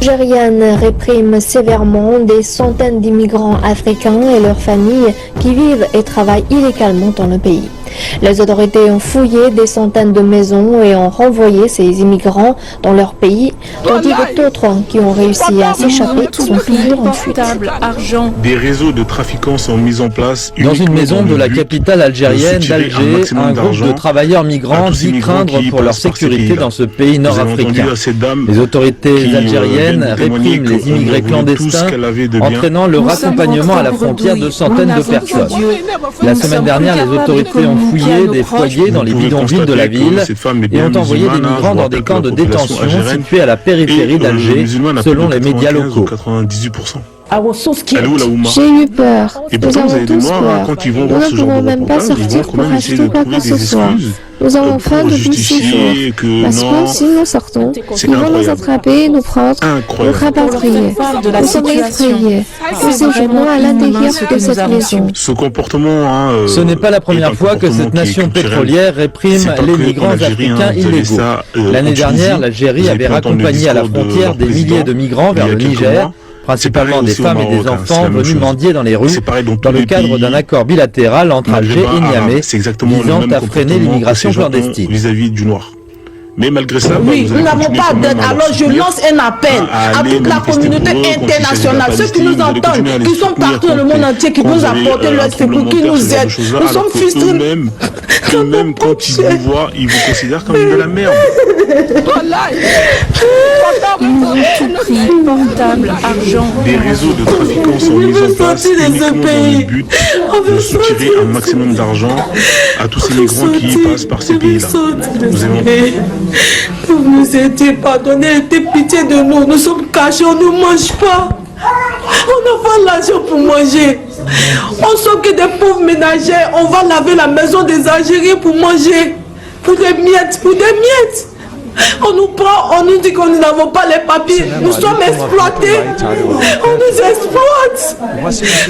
Algérienne réprime sévèrement des centaines d'immigrants africains et leurs familles qui vivent et travaillent illégalement dans le pays. Les autorités ont fouillé des centaines de maisons et ont renvoyé ces immigrants dans leur pays, tandis que d'autres qui ont réussi à s'échapper sont toujours en fuite. Des réseaux de trafiquants sont mis en place. Dans une maison de la capitale algérienne d'Alger, un groupe de travailleurs migrants dit craindre pour leur sécurité dans ce pays nord-africain. Les autorités algériennes répriment les immigrés clandestins, entraînant leur accompagnement à la frontière de centaines de personnes. La semaine dernière, les autorités ont fouillé des foyers dans les bidonvilles de la ville et ont envoyé des migrants dans des camps de détention situés à la périphérie d'Alger, selon les médias locaux. J'ai eu peur. Nous avons tous peur. Nous ne pouvons même pas sortir pour acheter quoi que ce soit. Nous avons faim depuis 6 jours. Parce que si nous sortons, ils vont nous attraper, nous prendre, nous rapatrier. Nous sommes effrayés. Nous séjournons à l'intérieur de cette maison. Ce n'est pas la première fois que cette nation pétrolière réprime les migrants africains illégaux. L'année dernière, l'Algérie avait raccompagné à la frontière des milliers de migrants vers le Niger, principalement des femmes et des enfants venus mendier dans les rues, dans le cadre d'un accord bilatéral entre Alger et Niamey, visant à freiner l'immigration clandestine. Vis-à-vis du Noir. Mais malgré ça, oui, nous n'avons pas d'aide. Alors je lance un appel à toute la communauté internationale, ceux qui nous entendent, qui sont partout dans le monde entier, qui nous apportent leur secours, qui nous aident. Nous sommes frustrés. Même quand ils vous voient, ils vous considèrent comme de la merde. Portable, argent. Des réseaux de trafiquants sont mis en place uniquement dans le but de soutirer un maximum d'argent à tous ces migrants qui passent par ces pays-là. Vous nous aidez, pardonnez, ayez pitié de nous. Nous sommes cachés, on ne mange pas. On n'a pas l'argent pour manger. On s'occupe des pauvres ménagères. On va laver la maison des Algériens pour manger. Pour des miettes, pour des miettes. On nous prend, on nous dit que nous n'avons pas les papiers. Nous sommes exploités. On nous exploite.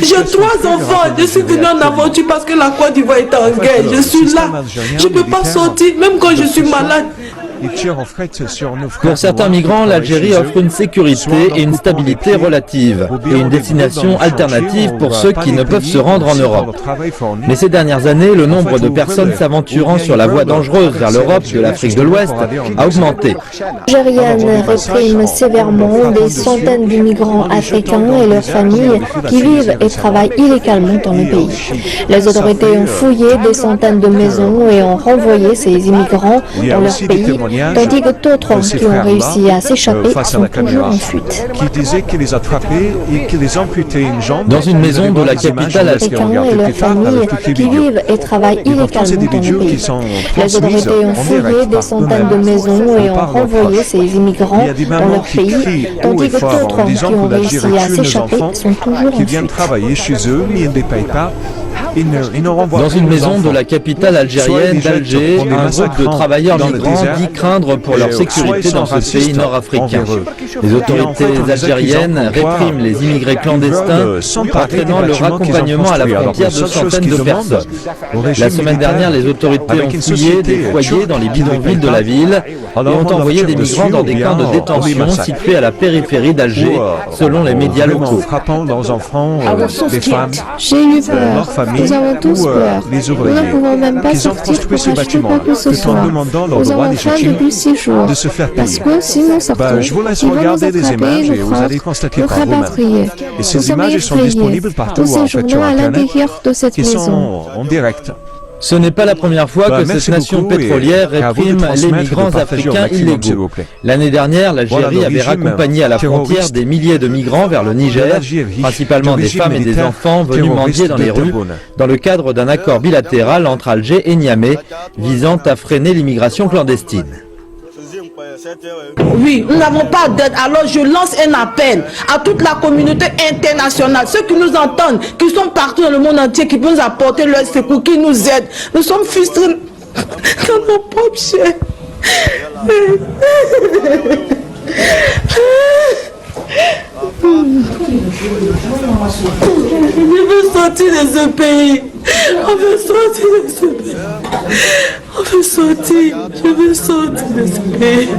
J'ai 3 enfants. Je suis venu en aventure parce que la Côte d'Ivoire est en guerre. Je suis là. Je ne peux pas sortir, même quand je suis malade. Pour certains migrants, l'Algérie offre une sécurité et une stabilité relative et une destination alternative pour ceux qui ne peuvent se rendre en Europe. Mais ces dernières années, le nombre de personnes s'aventurant sur la voie dangereuse vers l'Europe de l'Afrique de l'Ouest a augmenté. Algérienne réprime sévèrement des centaines d'immigrants africains et leurs familles qui vivent et travaillent illégalement dans le pays. Les autorités ont fouillé des centaines de maisons et ont renvoyé ces immigrants dans leur pays, tandis que d'autres qui ont réussi à s'échapper sont toujours en fuite. Dans une maison de la capitale africaine et leurs familles qui vivent et travaillent illégalement dans le pays. Les autorités ont fouillé des centaines de maisons et ont renvoyé ces immigrants dans leur pays, tandis que d'autres qui ont réussi à s'échapper sont toujours en fuite. Dans une maison de la capitale algérienne d'Alger, un groupe de travailleurs migrants dit craindre pour leur sécurité dans ce pays nord-africain. Les autorités algériennes répriment les immigrés clandestins, entraînant leur accompagnement à la frontière de centaines de personnes. La semaine dernière, les autorités ont fouillé des foyers dans les bidonvilles de la ville et ont envoyé des migrants dans des camps de détention situés à la périphérie d'Alger, selon les médias locaux. J'ai eu peur. Nous avons tous peur. Nous ne pouvons même pas sortir pour acheter quoi que ce soit. Nous avons faim depuis 6 jours. Parce que si nous sortons, ils vont nous attraper, nous prendre, nous rapatrier. Nous sommes effrayés. Nous séjournons à l'intérieur de cette maison. Ce n'est pas la première fois que cette nation pétrolière réprime les migrants africains illégaux. L'année dernière, l'Algérie avait raccompagné à la frontière des milliers de migrants vers le Niger, principalement des femmes et des enfants venus mendier dans les rues, dans le cadre d'un accord bilatéral entre Alger et Niamey, visant à freiner l'immigration clandestine. Oui, nous n'avons pas d'aide. Alors je lance un appel à toute la communauté internationale, ceux qui nous entendent, qui sont partout dans le monde entier, qui peuvent nous apporter leur secours, qui nous aident. Nous sommes frustrés dans nos propres chairs. Je veux sortir de ce pays. On veut sortir de ce pays. On veut sortir. Je veux sortir de ce pays.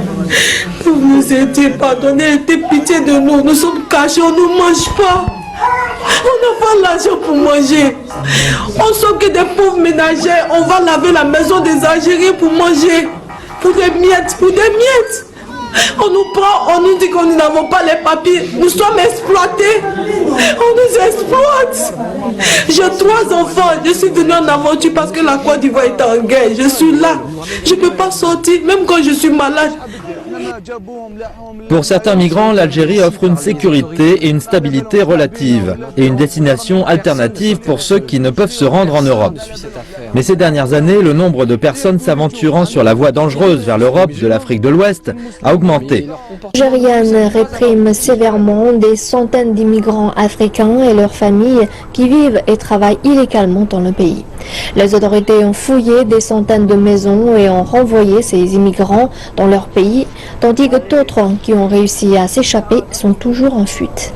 Pour nous aider, pardonnez, ayez pitié de nous. Nous sommes cachés, on ne mange pas. On n'a pas l'argent pour manger. On sent que des pauvres ménagères, on va laver la maison des Algériens pour manger. Pour des miettes, pour des miettes. On nous prend, on nous dit que nous n'avons pas les papiers. Nous sommes exploités. On nous exploite. J'ai 3 enfants. Je suis venue en aventure parce que la Côte d'Ivoire est en guerre. Je suis là. Je ne peux pas sortir, même quand je suis malade. Pour certains migrants, l'Algérie offre une sécurité et une stabilité relative, et une destination alternative pour ceux qui ne peuvent se rendre en Europe. Mais ces dernières années, le nombre de personnes s'aventurant sur la voie dangereuse vers l'Europe de l'Afrique de l'Ouest a augmenté. L'Algérienne réprime sévèrement des centaines d'immigrants africains et leurs familles qui vivent et travaillent illégalement dans le pays. Les autorités ont fouillé des centaines de maisons et ont renvoyé ces immigrants dans leur pays, tandis que d'autres qui ont réussi à s'échapper sont toujours en fuite.